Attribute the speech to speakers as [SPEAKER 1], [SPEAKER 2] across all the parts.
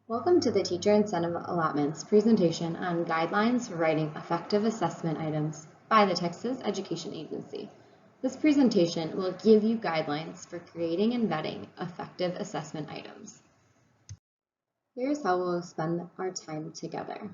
[SPEAKER 1] Welcome to the Teacher Incentive Allotments presentation on guidelines for writing effective assessment items by the Texas Education Agency. This presentation will give you guidelines for creating and vetting effective assessment items. Here's how we'll spend our time together.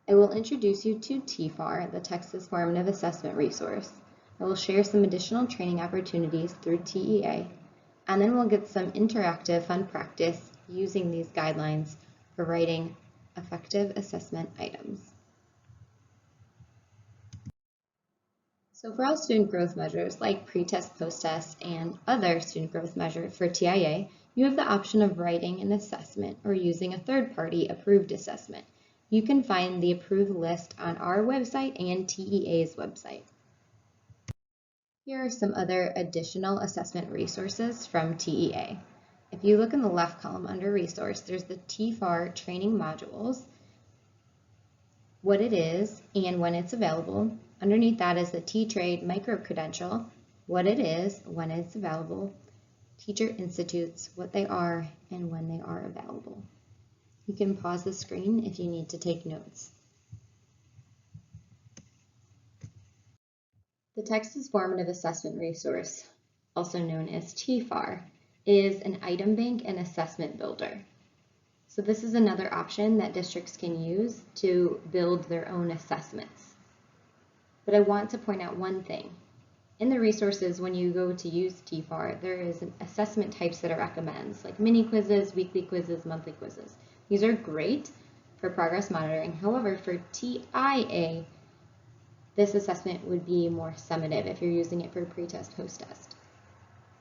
[SPEAKER 1] I will introduce you to TEFAR, the Texas Formative Assessment Resource. I will share some additional training opportunities through TEA, and then we'll get some interactive fun practice using these guidelines for writing effective assessment items. So for all student growth measures like pre-test, post-test, and other student growth measures for TIA, you have the option of writing an assessment or using a third-party approved assessment. You can find the approved list on our website and TEA's website. Here are some other additional assessment resources from TEA. If you look in the left column under resource, there's the TEFAR training modules, what it is and when it's available. Underneath that is the T-Trade micro-credential, what it is, when it's available, Teacher Institutes, what they are and when they are available. You can pause the screen if you need to take notes. The Texas Formative Assessment Resource, also known as TEFAR, is an item bank and assessment builder. So this is another option that districts can use to build their own assessments. But I want to point out one thing. In the resources, when you go to use TEFAR, there is an assessment types that it recommends, like mini quizzes, weekly quizzes, monthly quizzes. These are great for progress monitoring. However, for TIA, this assessment would be more summative if you're using it for pre-test, post-test.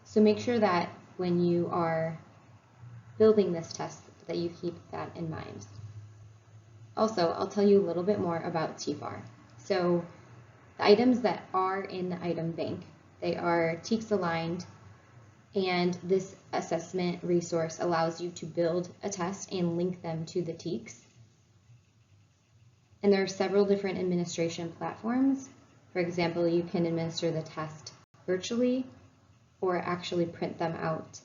[SPEAKER 1] So make sure that when you are building this test that you keep that in mind. Also, I'll tell you a little bit more about TEFAR. So the items that are in the item bank, they are TEKS aligned, and this assessment resource allows you to build a test and link them to the TEKS. And there are several different administration platforms. For example, you can administer the test virtually or actually print them out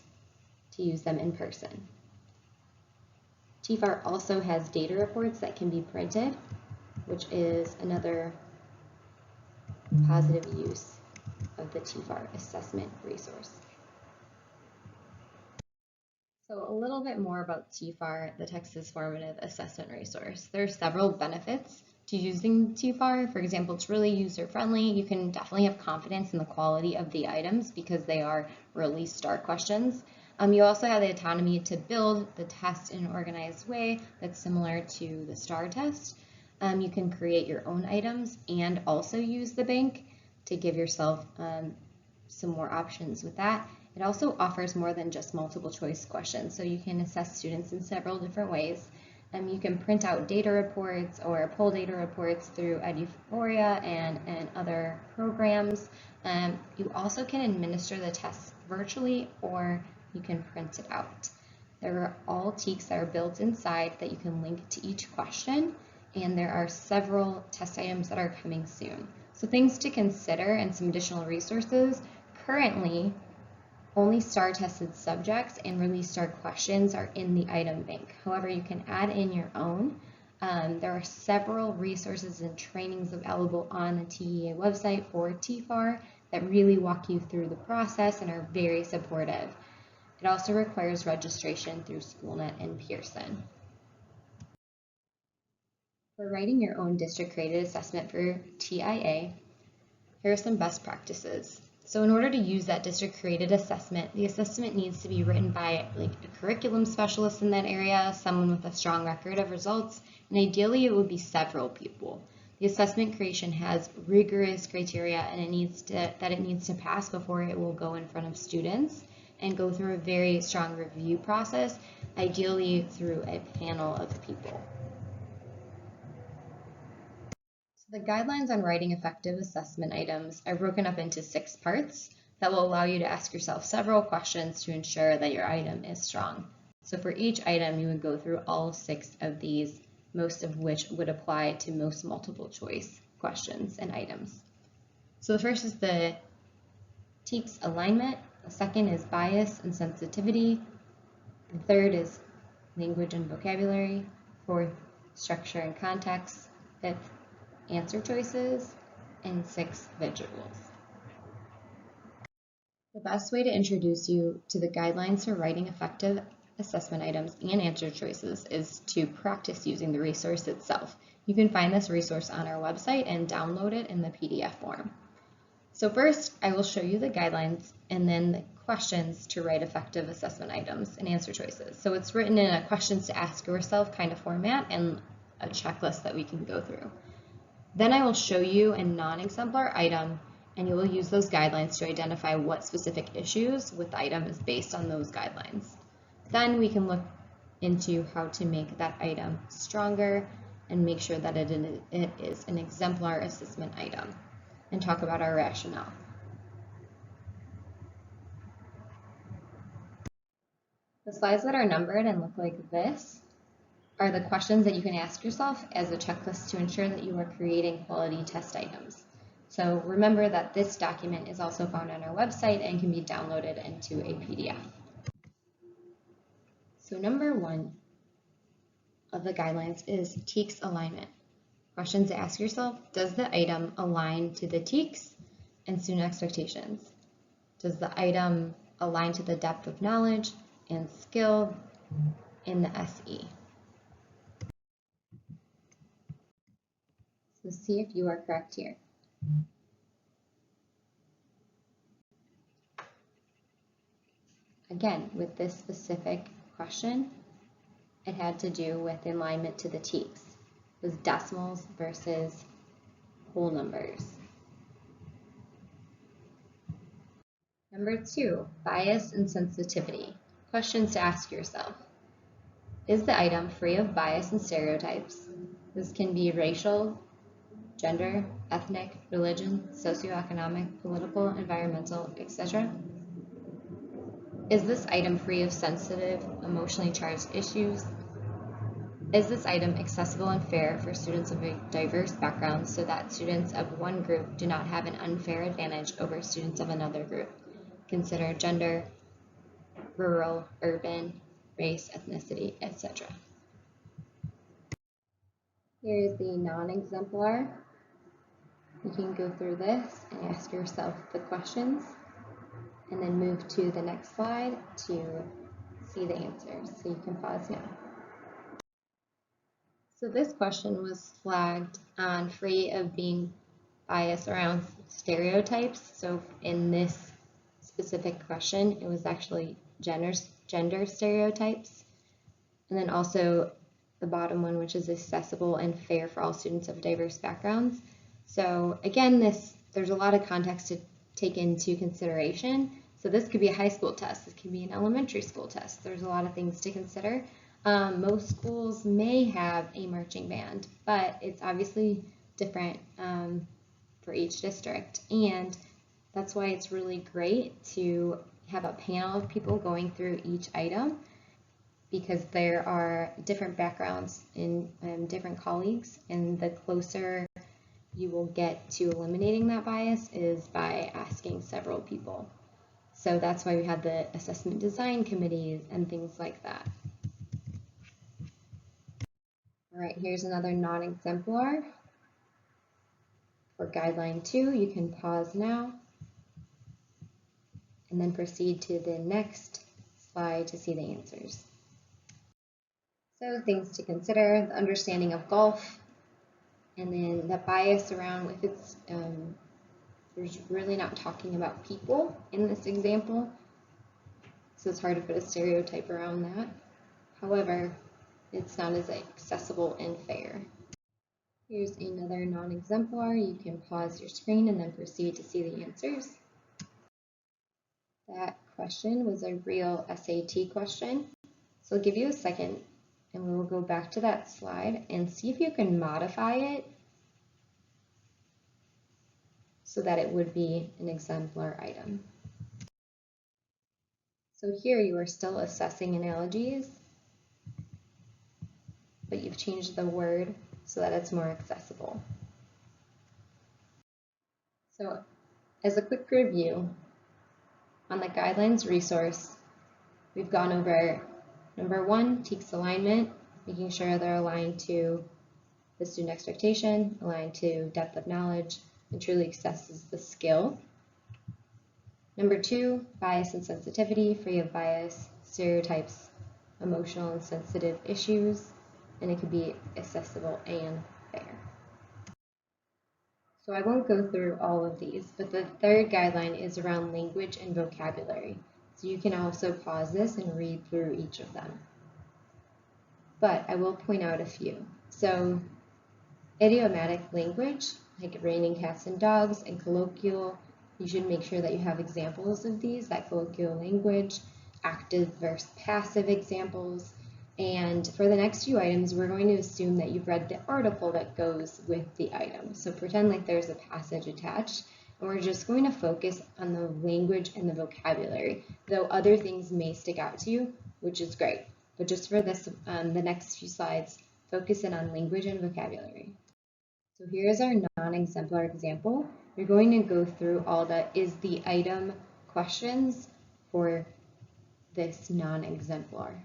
[SPEAKER 1] to use them in person. TEFAR also has data reports that can be printed, which is another positive use of the TEFAR assessment resource. So a little bit more about TEFAR, the Texas Formative Assessment Resource. There are several benefits to using TEFAR. For example, it's really user-friendly. You can definitely have confidence in the quality of the items because they are really STAR questions. You also have the autonomy to build the test in an organized way that's similar to the STAR test. You can create your own items and also use the bank to give yourself some more options with that. It also offers more than just multiple choice questions, so you can assess students in several different ways. You can print out data reports or pull data reports through Euphoria and other programs. You also can administer the tests virtually or you can print it out. There are all TEKS that are built inside that you can link to each question, and there are several test items that are coming soon. So things to consider and some additional resources. Currently, only STAR tested subjects and release STAR questions are in the item bank. However, you can add in your own. There are several resources and trainings available on the TEA website for TEFAR that really walk you through the process and are very supportive. It also requires registration through SchoolNet and Pearson. For writing your own district-created assessment for TIA, here are some best practices. So in order to use that district-created assessment, the assessment needs to be written by a curriculum specialist in that area, someone with a strong record of results, and ideally it would be several people. The assessment creation has rigorous criteria and it needs to pass before it will go in front of students and go through a very strong review process, ideally through a panel of people. The guidelines on writing effective assessment items are broken up into 6 parts that will allow you to ask yourself several questions to ensure that your item is strong. So for each item, you would go through all 6 of these, most of which would apply to most multiple choice questions and items. So the first is the TEKS alignment, the second is bias and sensitivity, the third is language and vocabulary. 4th, structure and context. 5th, answer choices. And 6th, visuals. The best way to introduce you to the guidelines for writing effective assessment items and answer choices is to practice using the resource itself. You can find this resource on our website and download it in the PDF form. So first, I will show you the guidelines and then the questions to write effective assessment items and answer choices. So it's written in a questions to ask yourself kind of format and a checklist that we can go through. Then I will show you a non-exemplar item, and you will use those guidelines to identify what specific issues with the item is based on those guidelines. Then we can look into how to make that item stronger and make sure that it is an exemplar assessment item, and talk about our rationale. The slides that are numbered and look like this are the questions that you can ask yourself as a checklist to ensure that you are creating quality test items. So remember that this document is also found on our website and can be downloaded into a PDF. So number 1 of the guidelines is TEKS alignment. Questions to ask yourself: does the item align to the TEKS and student expectations? Does the item align to the depth of knowledge and skill in the SE? So see if you are correct here. Again, with this specific question, it had to do with alignment to the TEKS. It was decimals versus whole numbers. Number 2, bias and sensitivity. Questions to ask yourself: is the item free of bias and stereotypes? This can be racial, gender, ethnic, religion, socioeconomic, political, environmental, etc. Is this item free of sensitive, emotionally charged issues? Is this item accessible and fair for students of diverse backgrounds so that students of one group do not have an unfair advantage over students of another group? Consider gender, rural, urban, race, ethnicity, etc. Here is the non-exemplar. You can go through this and ask yourself the questions, and then move to the next slide to see the answers. So you can pause now. So this question was flagged on free of being biased around stereotypes. So in this specific question, it was actually gender stereotypes. And then also the bottom one, which is accessible and fair for all students of diverse backgrounds. So again, there's a lot of context to take into consideration. So this could be a high school test. This could be an elementary school test. There's a lot of things to consider. Most schools may have a marching band, but it's obviously different for each district. And that's why it's really great to have a panel of people going through each item, because there are different backgrounds and different colleagues, and the closer you will get to eliminating that bias is by asking several people. So that's why we have the assessment design committees and things like that. All right, here's another non-exemplar. For guideline 2, you can pause now and then proceed to the next slide to see the answers. So things to consider: the understanding of golf, and then the bias around if it's, there's really not talking about people in this example, so it's hard to put a stereotype around that. However, it's not as accessible and fair. Here's another non-exemplar. You can pause your screen and then proceed to see the answers. That question was a real SAT question. So I'll give you a second and we will go back to that slide and see if you can modify it so that it would be an exemplar item. So here you are still assessing analogies, but you've changed the word so that it's more accessible. So as a quick review, on the guidelines resource, we've gone over Number 1, TEKS Alignment, making sure they're aligned to the student expectation, aligned to depth of knowledge, and truly assesses the skill. Number 2, bias and sensitivity, free of bias, stereotypes, emotional and sensitive issues, and it could be accessible and fair. So I won't go through all of these, but the third guideline is around language and vocabulary. So you can also pause this and read through each of them. But I will point out a few. So idiomatic language, like raining cats and dogs, and colloquial, you should make sure that you have examples of these, that colloquial language, active versus passive examples. And for the next few items, we're going to assume that you've read the article that goes with the item. So pretend like there's a passage attached, and we're just going to focus on the language and the vocabulary, though other things may stick out to you, which is great. But just for this, the next few slides, focus in on language and vocabulary. So here's our non-exemplar example. You're going to go through all the is the item questions for this non-exemplar.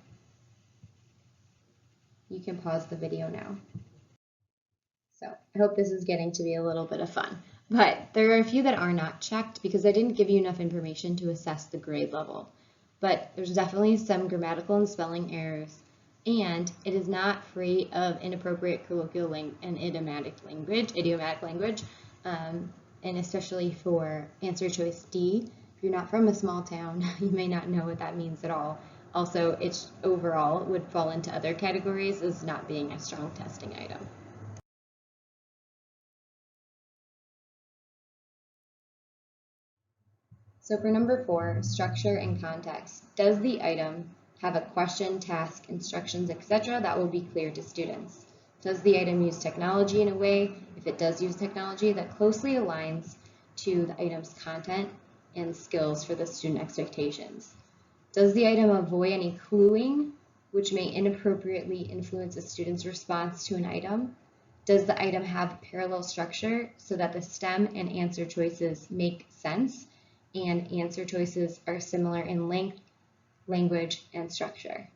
[SPEAKER 1] You can pause the video now. So I hope this is getting to be a little bit of fun. But there are a few that are not checked because I didn't give you enough information to assess the grade level. But there's definitely some grammatical and spelling errors. And it is not free of inappropriate colloquial and idiomatic language, and especially for answer choice D. If you're not from a small town, you may not know what that means at all. Also, it overall would fall into other categories as not being a strong testing item. So for number 4, structure and context, does the item have a question, task, instructions, etc. that will be clear to students? Does the item use technology in a way, if it does use technology, that closely aligns to the item's content and skills for the student expectations? Does the item avoid any cluing, which may inappropriately influence a student's response to an item? Does the item have parallel structure so that the STEM and answer choices make sense and answer choices are similar in length, language, and structure?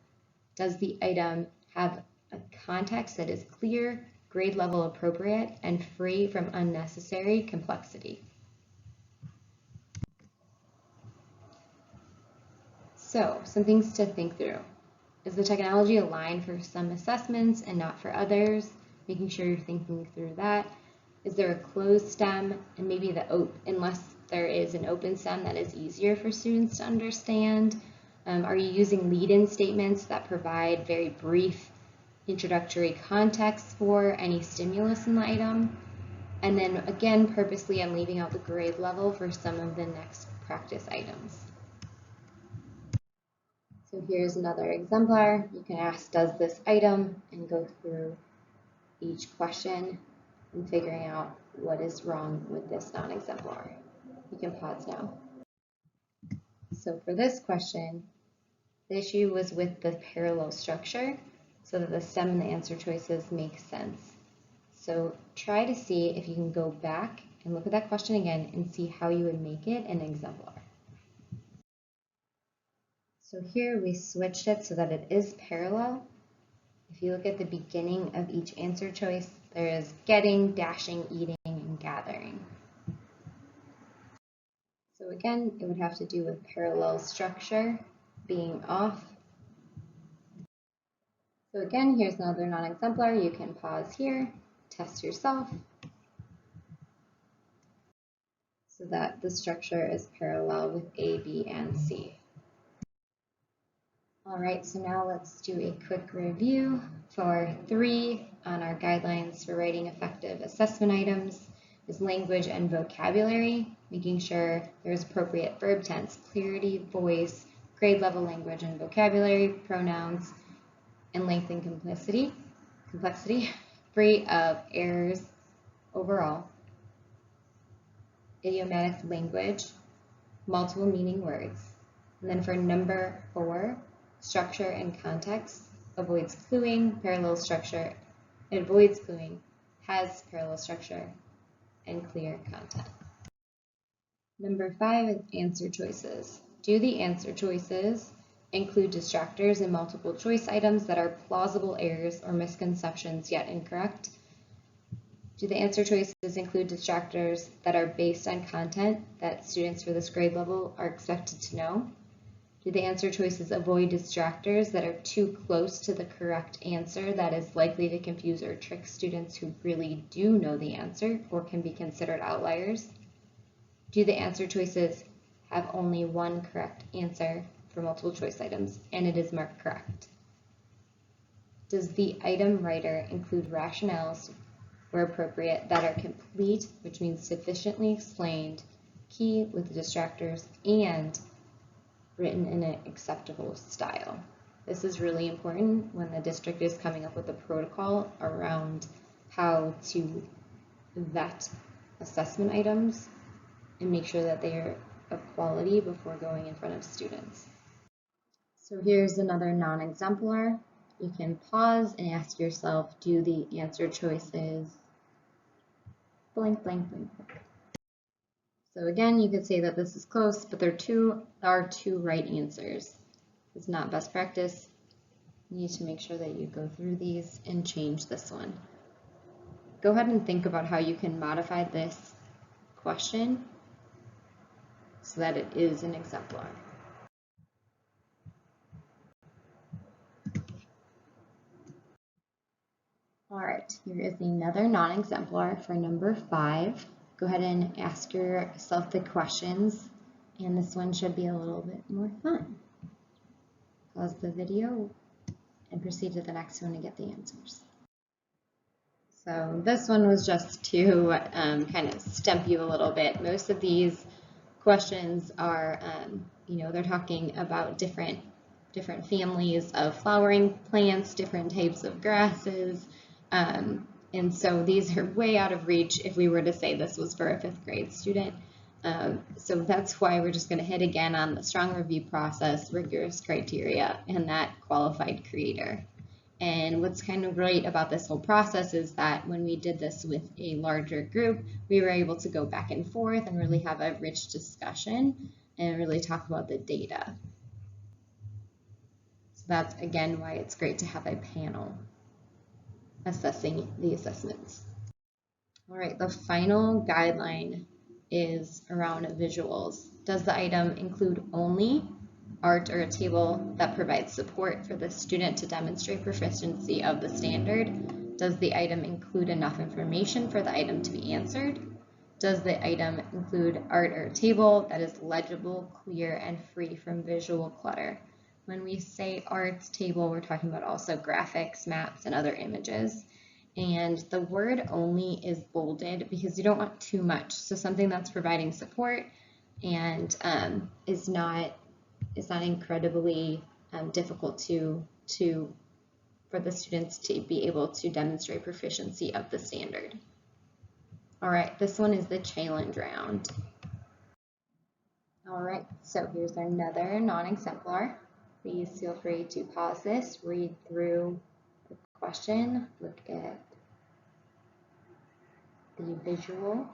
[SPEAKER 1] Does the item have a context that is clear, grade level appropriate, and free from unnecessary complexity? So, some things to think through. Is the technology aligned for some assessments and not for others? Making sure you're thinking through that. Is there a closed STEM, and maybe unless there is an open STEM that is easier for students to understand? Are you using lead-in statements that provide very brief introductory context for any stimulus in the item? And then again, purposely I'm leaving out the grade level for some of the next practice items. So here's another exemplar. You can ask, does this item, and go through each question and figuring out what is wrong with this non-exemplar. You can pause now. So for this question, the issue was with the parallel structure so that the STEM and the answer choices make sense. So try to see if you can go back and look at that question again and see how you would make it an exemplar. So here we switched it so that it is parallel. If you look at the beginning of each answer choice, there is getting, dashing, eating, and gathering. So again, it would have to do with parallel structure being off. So again, here's another non-exemplar. You can pause here, test yourself, so that the structure is parallel with A, B, and C. All right, so now let's do a quick review for 3 on our guidelines for writing effective assessment items. Is language and vocabulary, making sure there's appropriate verb tense, clarity, voice, grade level language and vocabulary, pronouns, and length and complexity, free of errors overall. Idiomatic language, multiple meaning words. And then for number 4, structure and context, avoids cluing, parallel structure, it avoids cluing, has parallel structure, and clear content. Number 5 is answer choices. Do the answer choices include distractors in multiple choice items that are plausible errors or misconceptions yet incorrect? Do the answer choices include distractors that are based on content that students for this grade level are expected to know? Do the answer choices avoid distractors that are too close to the correct answer that is likely to confuse or trick students who really do know the answer or can be considered outliers? Do the answer choices have only one correct answer for multiple choice items and it is marked correct? Does the item writer include rationales where appropriate that are complete, which means sufficiently explained, key with distractors, and written in an acceptable style? This is really important when the district is coming up with a protocol around how to vet assessment items and make sure that they are of quality before going in front of students. So here's another non-exemplar. You can pause and ask yourself, do the answer choices blank, blank, blank, blank. So again, you could say that this is close, but there are two right answers. It's not best practice. You need to make sure that you go through these and change this one. Go ahead and think about how you can modify this question so that it is an exemplar. All right, here is another non-exemplar for number 5. Go ahead and ask yourself the questions, and this one should be a little bit more fun. Pause the video and proceed to the next one to get the answers. So this one was just to kind of stump you a little bit. Most of these questions are, they're talking about different families of flowering plants, different types of grasses, and so these are way out of reach if we were to say this was for a 5th grade student. So that's why we're just going to hit again on the strong review process, rigorous criteria, and that qualified creator. And what's kind of great about this whole process is that when we did this with a larger group, we were able to go back and forth and really have a rich discussion and really talk about the data. So that's, again, why it's great to have a panel assessing the assessments. All right, the final guideline is around visuals. Does the item include only art or a table that provides support for the student to demonstrate proficiency of the standard? Does the item include enough information for the item to be answered? Does the item include art or a table that is legible, clear, and free from visual clutter? When we say arts table, we're talking about also graphics, maps, and other images. And the word only is bolded because you don't want too much. So something that's providing support and is not incredibly difficult for the students to be able to demonstrate proficiency of the standard. All right, this one is the challenge round. All right, so here's another non-exemplar. Please feel free to pause this, read through the question, look at the visual,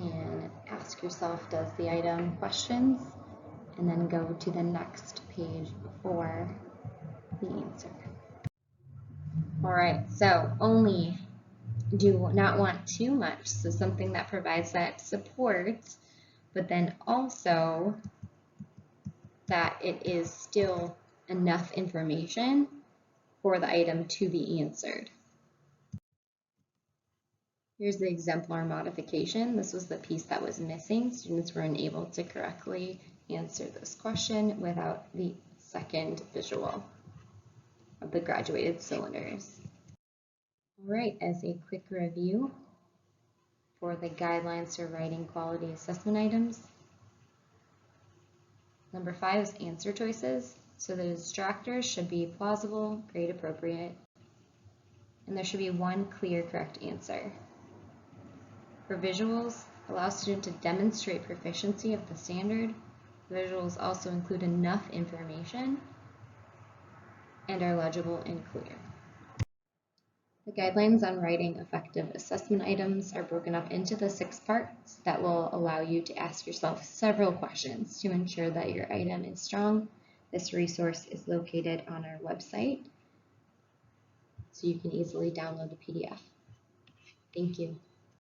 [SPEAKER 1] and ask yourself, does the item questions? And then go to the next page for the answer. All right, so only do not want too much, so something that provides that support, but then also that it is still enough information for the item to be answered. Here's the exemplar modification. This was the piece that was missing. Students were unable to correctly answer this question without the second visual of the graduated cylinders. All right, as a quick review for the guidelines for writing quality assessment items. Number 5 is answer choices. So the distractors should be plausible, grade appropriate, and there should be one clear correct answer. For visuals, allow student to demonstrate proficiency of the standard. Visuals also include enough information and are legible and clear. The guidelines on writing effective assessment items are broken up into the 6 parts that will allow you to ask yourself several questions to ensure that your item is strong, This resource is located on our website, so you can easily download the PDF. Thank you.